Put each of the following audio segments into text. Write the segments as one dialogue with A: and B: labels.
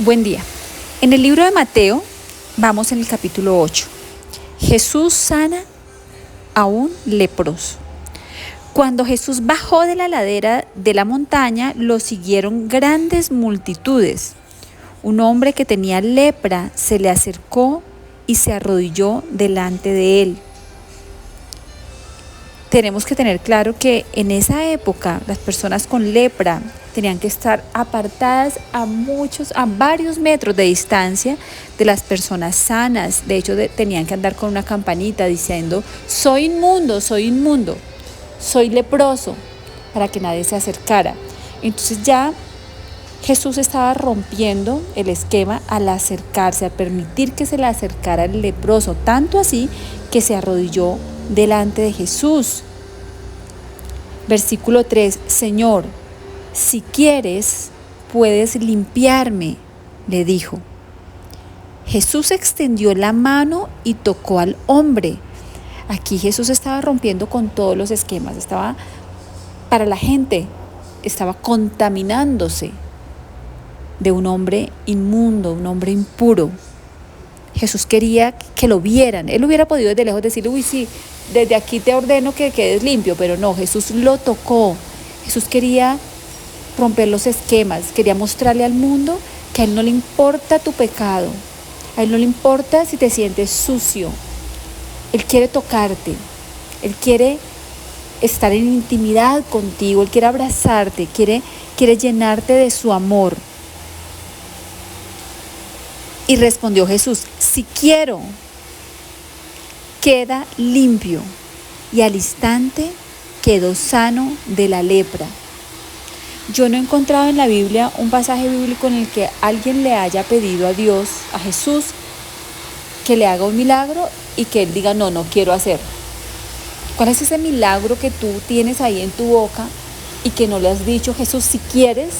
A: Buen día. En el libro de Mateo, vamos en el capítulo 8. Jesús sana a un leproso. Cuando Jesús bajó de la ladera de la montaña, lo siguieron grandes multitudes. Un hombre que tenía lepra se le acercó y se arrodilló delante de él. Tenemos que tener claro que en esa época las personas con lepra tenían que estar apartadas a varios metros de distancia de las personas sanas. De hecho, tenían que andar con una campanita diciendo: soy inmundo, soy leproso, para que nadie se acercara. Entonces ya Jesús estaba rompiendo el esquema al acercarse, al permitir que se le acercara el leproso, tanto así que se arrodilló delante de Jesús. Versículo 3: Señor, si quieres, puedes limpiarme, le dijo. Jesús extendió la mano y tocó al hombre. Aquí Jesús estaba rompiendo con todos los esquemas, para la gente, estaba contaminándose de un hombre inmundo, un hombre impuro. Jesús quería que lo vieran. Él hubiera podido desde lejos decirle: uy, sí, desde aquí te ordeno que quedes limpio, pero no, Jesús lo tocó. Jesús quería romper los esquemas, quería mostrarle al mundo que a Él no le importa tu pecado, a Él no le importa si te sientes sucio. Él quiere tocarte, Él quiere estar en intimidad contigo, Él quiere abrazarte, quiere llenarte de su amor. Y respondió Jesús: si quiero, queda limpio. Y al instante quedó sano de la lepra. Yo no he encontrado en la Biblia un pasaje bíblico en el que alguien le haya pedido a Dios, a Jesús, que le haga un milagro y que Él diga: no quiero hacerlo. ¿Cuál es ese milagro que tú tienes ahí en tu boca y que no le has dicho: Jesús, si quieres,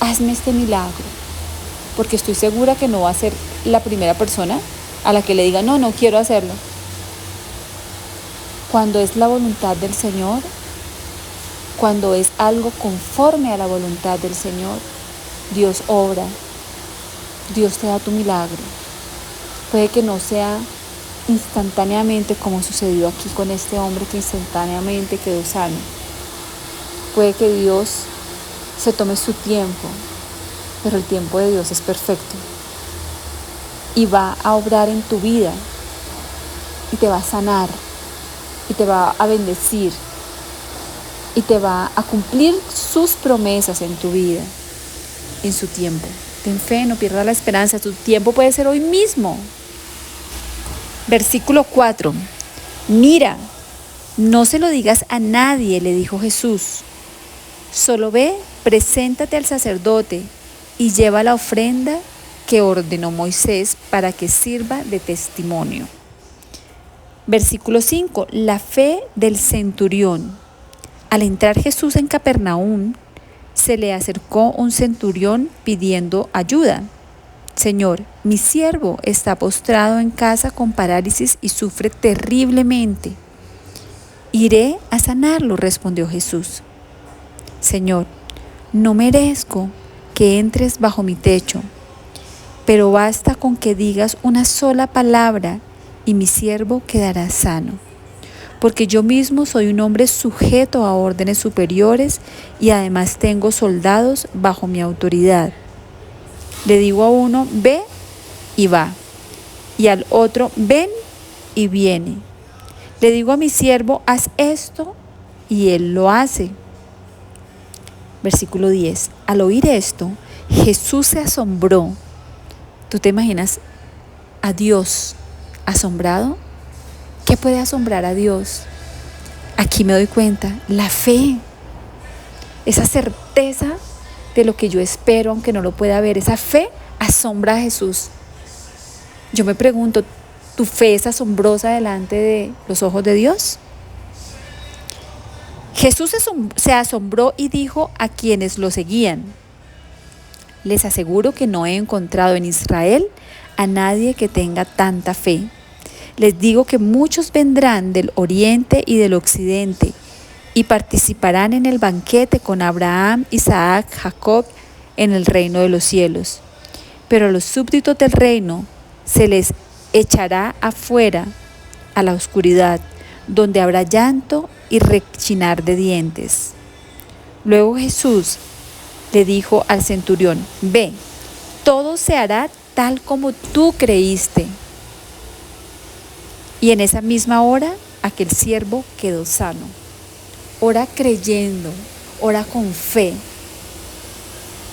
A: hazme este milagro? Porque estoy segura que no va a ser la primera persona a la que le diga: no quiero hacerlo. Cuando es la voluntad del Señor, cuando es algo conforme a la voluntad del Señor, Dios obra, Dios te da tu milagro. Puede que no sea instantáneamente como sucedió aquí con este hombre que instantáneamente quedó sano. Puede que Dios se tome su tiempo, pero el tiempo de Dios es perfecto y va a obrar en tu vida y te va a sanar y te va a bendecir y te va a cumplir sus promesas en tu vida en su tiempo. Ten fe, no pierdas la esperanza, tu tiempo puede ser hoy mismo. Versículo 4: mira, no se lo digas a nadie, le dijo Jesús. Solo ve, preséntate al sacerdote y lleva la ofrenda que ordenó Moisés para que sirva de testimonio. Versículo 5: la fe del centurión. Al entrar Jesús en Capernaum, se le acercó un centurión pidiendo ayuda. Señor, mi siervo está postrado en casa con parálisis y sufre terriblemente. Iré a sanarlo, respondió Jesús. Señor, no merezco que entres bajo mi techo, pero basta con que digas una sola palabra y mi siervo quedará sano. Porque yo mismo soy un hombre sujeto a órdenes superiores y además tengo soldados bajo mi autoridad. Le digo a uno: ve, y va, y al otro: ven, y viene. Le digo a mi siervo: haz esto, y él lo hace. Versículo 10. Al oír esto, Jesús se asombró. ¿Tú te imaginas a Dios asombrado? ¿Qué puede asombrar a Dios? Aquí me doy cuenta, la fe, esa certeza de lo que yo espero, aunque no lo pueda ver, esa fe asombra a Jesús. Yo me pregunto, ¿tu fe es asombrosa delante de los ojos de Dios? Jesús se asombró y dijo a quienes lo seguían: les aseguro que no he encontrado en Israel a nadie que tenga tanta fe. Les digo que muchos vendrán del oriente y del occidente y participarán en el banquete con Abraham, Isaac, Jacob en el reino de los cielos. Pero a los súbditos del reino se les echará afuera a la oscuridad, donde habrá llanto y rechinar de dientes. Luego Jesús le dijo al centurión: ve, todo se hará tal como tú creíste. Y en esa misma hora aquel siervo quedó sano. Ora creyendo, ora con fe.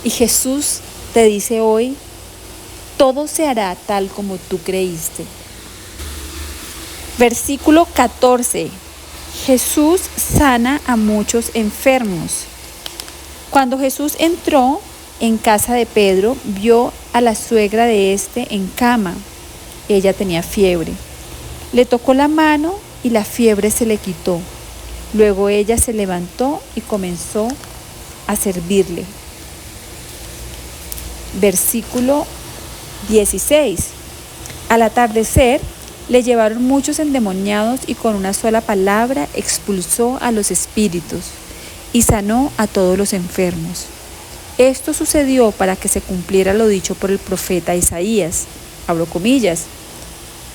A: Y Jesús te dice hoy: todo se hará tal como tú creíste. Versículo 14. Jesús sana a muchos enfermos. Cuando Jesús entró en casa de Pedro, vio a la suegra de éste en cama. Ella tenía fiebre. Le tocó la mano y la fiebre se le quitó. Luego ella se levantó y comenzó a servirle. Versículo 16. Al atardecer le llevaron muchos endemoniados y con una sola palabra expulsó a los espíritus y sanó a todos los enfermos. Esto sucedió para que se cumpliera lo dicho por el profeta Isaías. Abro comillas.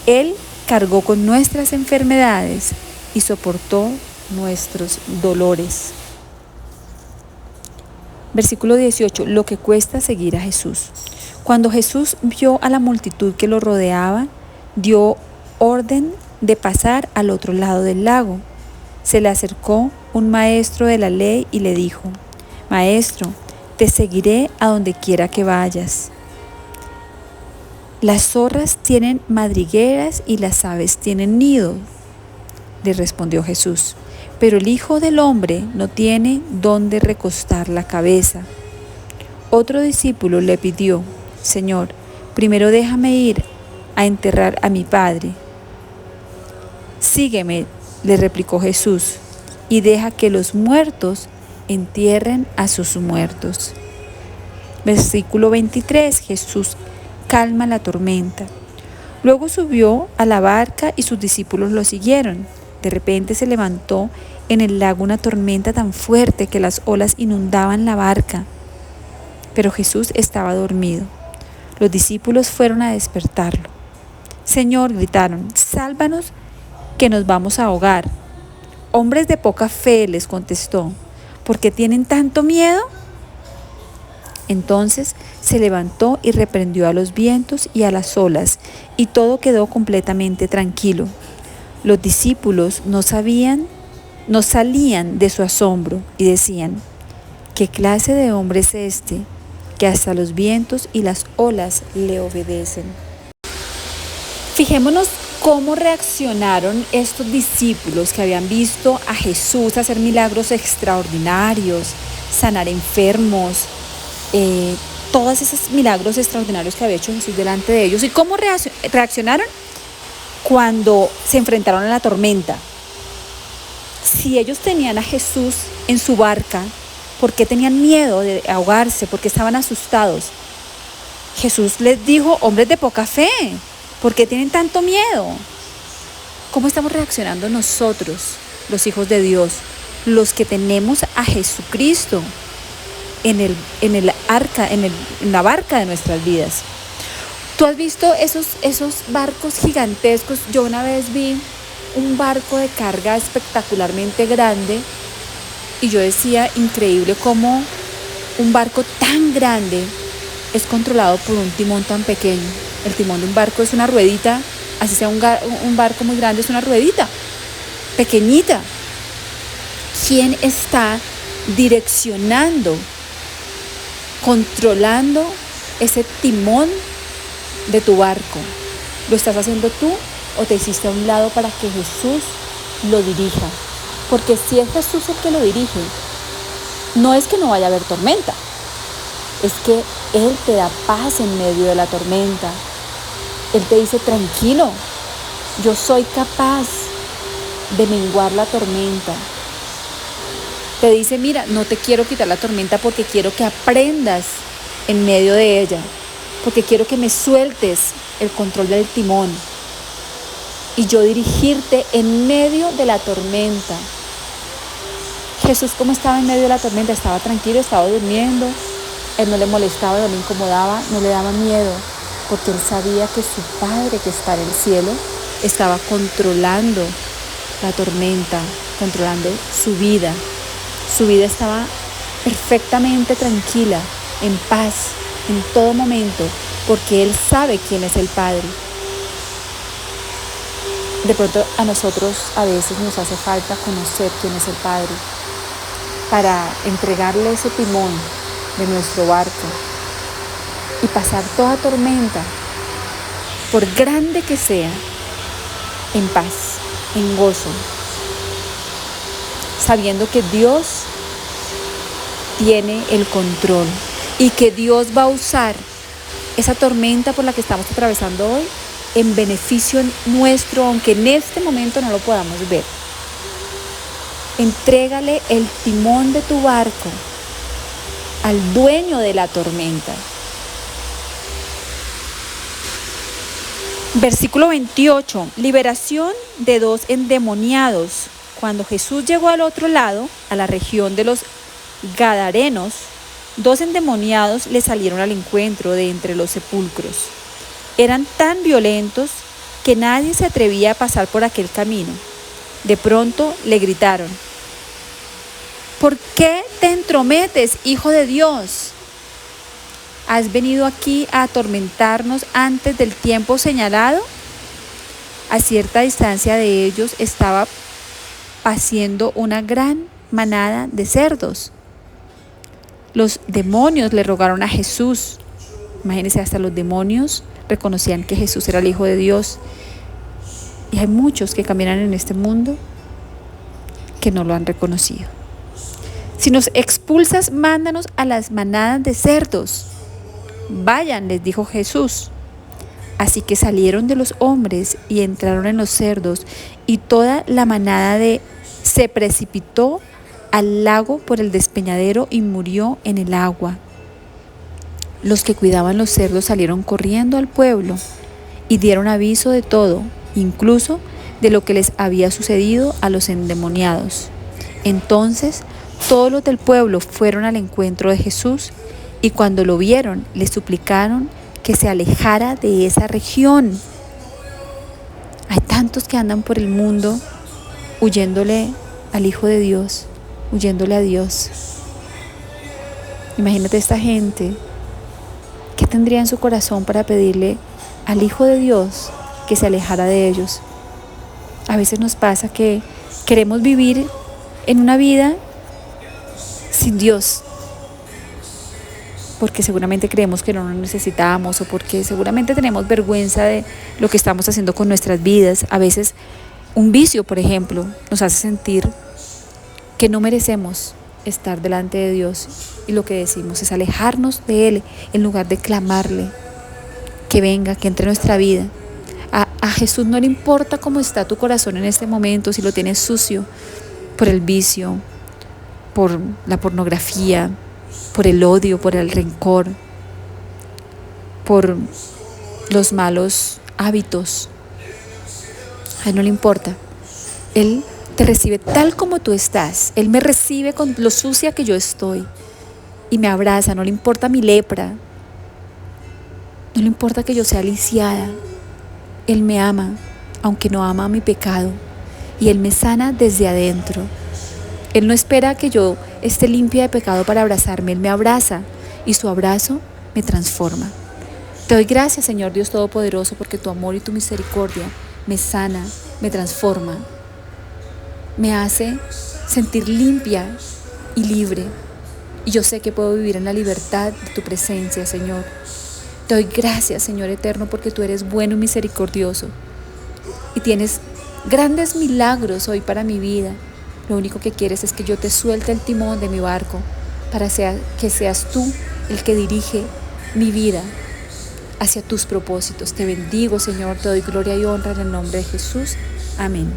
A: Él cargó con nuestras enfermedades y soportó nuestros dolores. Versículo 18. Lo que cuesta seguir a Jesús. Cuando Jesús vio a la multitud que lo rodeaba, dio orden de pasar al otro lado del lago. Se le acercó un maestro de la ley y le dijo: Maestro, te seguiré a donde quiera que vayas. Las zorras tienen madrigueras y las aves tienen nido, le respondió Jesús, pero el Hijo del Hombre no tiene dónde recostar la cabeza. Otro discípulo le pidió: Señor, primero déjame ir a enterrar a mi padre. Sígueme, le replicó Jesús, y deja que los muertos entierren a sus muertos. Versículo 23. Jesús calma la tormenta. Luego subió a la barca y sus discípulos lo siguieron. De repente se levantó en el lago una tormenta tan fuerte que las olas inundaban la barca. Pero Jesús estaba dormido. Los discípulos fueron a despertarlo. Señor, gritaron, sálvanos, que nos vamos a ahogar. Hombres de poca fe, les contestó, ¿por qué tienen tanto miedo? Entonces se levantó y reprendió a los vientos y a las olas, y todo quedó completamente tranquilo. Los discípulos no salían de su asombro y decían: ¿qué clase de hombre es este, que hasta los vientos y las olas le obedecen? Fijémonos cómo reaccionaron estos discípulos que habían visto a Jesús hacer milagros extraordinarios, sanar enfermos, todos esos milagros extraordinarios que había hecho Jesús delante de ellos. ¿Y cómo reaccionaron? Cuando se enfrentaron a la tormenta. Si ellos tenían a Jesús en su barca, ¿por qué tenían miedo de ahogarse? ¿Por qué estaban asustados? Jesús les dijo: hombres de poca fe, ¿por qué tienen tanto miedo? ¿Cómo estamos reaccionando nosotros, los hijos de Dios, los que tenemos a Jesucristo en la barca de nuestras vidas? ¿Tú has visto esos barcos gigantescos? Yo una vez vi un barco de carga espectacularmente grande y yo decía, increíble cómo un barco tan grande es controlado por un timón tan pequeño. El timón de un barco es una ruedita, así sea un barco muy grande, es una ruedita pequeñita. ¿Quién está direccionando, controlando ese timón de tu barco? ¿Lo estás haciendo tú o te hiciste a un lado para que Jesús lo dirija? Porque si es Jesús el que lo dirige, no es que no vaya a haber tormenta, es que Él te da paz en medio de la tormenta. Él te dice: tranquilo, yo soy capaz de menguar la tormenta. Te dice: mira, no te quiero quitar la tormenta porque quiero que aprendas en medio de ella, porque quiero que me sueltes el control del timón y yo dirigirte en medio de la tormenta. Jesús, ¿cómo estaba en medio de la tormenta? Estaba tranquilo, estaba durmiendo, Él no le molestaba, no le incomodaba, no le daba miedo, porque él sabía que su Padre que está en el cielo estaba controlando la tormenta, controlando su vida. Su vida estaba perfectamente tranquila, en paz, en todo momento, porque él sabe quién es el Padre. De pronto a nosotros a veces nos hace falta conocer quién es el Padre para entregarle ese timón de nuestro barco y pasar toda tormenta, por grande que sea, en paz, en gozo, sabiendo que Dios tiene el control y que Dios va a usar esa tormenta por la que estamos atravesando hoy en beneficio nuestro, aunque en este momento no lo podamos ver. Entrégale el timón de tu barco al dueño de la tormenta. Versículo 28, liberación de 2 endemoniados. Cuando Jesús llegó al otro lado, a la región de los Gadarenos, 2 endemoniados le salieron al encuentro de entre los sepulcros. Eran tan violentos que nadie se atrevía a pasar por aquel camino. De pronto le gritaron: ¿por qué te entrometes, Hijo de Dios? ¿Has venido aquí a atormentarnos antes del tiempo señalado? A cierta distancia de ellos estaba paciendo una gran manada de cerdos. Los demonios le rogaron a Jesús. Imagínense, hasta los demonios reconocían que Jesús era el Hijo de Dios. Y hay muchos que caminan en este mundo que no lo han reconocido. Si nos expulsas, mándanos a las manadas de cerdos. Vayan, les dijo Jesús. Así que salieron de los hombres y entraron en los cerdos, y toda la manada se precipitó al lago por el despeñadero y murió en el agua. Los que cuidaban los cerdos salieron corriendo al pueblo y dieron aviso de todo, incluso de lo que les había sucedido a los endemoniados. Entonces todos los del pueblo fueron al encuentro de Jesús, y cuando lo vieron le suplicaron que se alejara de esa región. Hay tantos que andan por el mundo huyéndole al Hijo de Dios, huyéndole a Dios. Imagínate esta gente. ¿Qué tendría en su corazón para pedirle al Hijo de Dios que se alejara de ellos? A veces nos pasa que queremos vivir en una vida sin Dios, porque seguramente creemos que no nos necesitamos, o porque seguramente tenemos vergüenza de lo que estamos haciendo con nuestras vidas. A veces un vicio, por ejemplo, nos hace sentir que no merecemos estar delante de Dios, y lo que decimos es alejarnos de Él en lugar de clamarle que venga, que entre en nuestra vida. A Jesús no le importa cómo está tu corazón en este momento, si lo tienes sucio por el vicio, por la pornografía, por el odio, por el rencor, por los malos hábitos. A Él no le importa. Él te recibe tal como tú estás. Él me recibe con lo sucia que yo estoy y me abraza. No le importa mi lepra, no le importa que yo sea lisiada. Él me ama, aunque no ama mi pecado, y Él me sana desde adentro. Él no espera que yo esté limpia de pecado para abrazarme. Él me abraza y su abrazo me transforma. Te doy gracias, Señor Dios Todopoderoso, porque tu amor y tu misericordia me sana, me transforma, me hace sentir limpia y libre. Y yo sé que puedo vivir en la libertad de tu presencia, Señor. Te doy gracias, Señor eterno, porque tú eres bueno y misericordioso y tienes grandes milagros hoy para mi vida. Lo único que quieres es que yo te suelte el timón de mi barco para que seas tú el que dirige mi vida hacia tus propósitos. Te bendigo, Señor, te doy gloria y honra en el nombre de Jesús. Amén.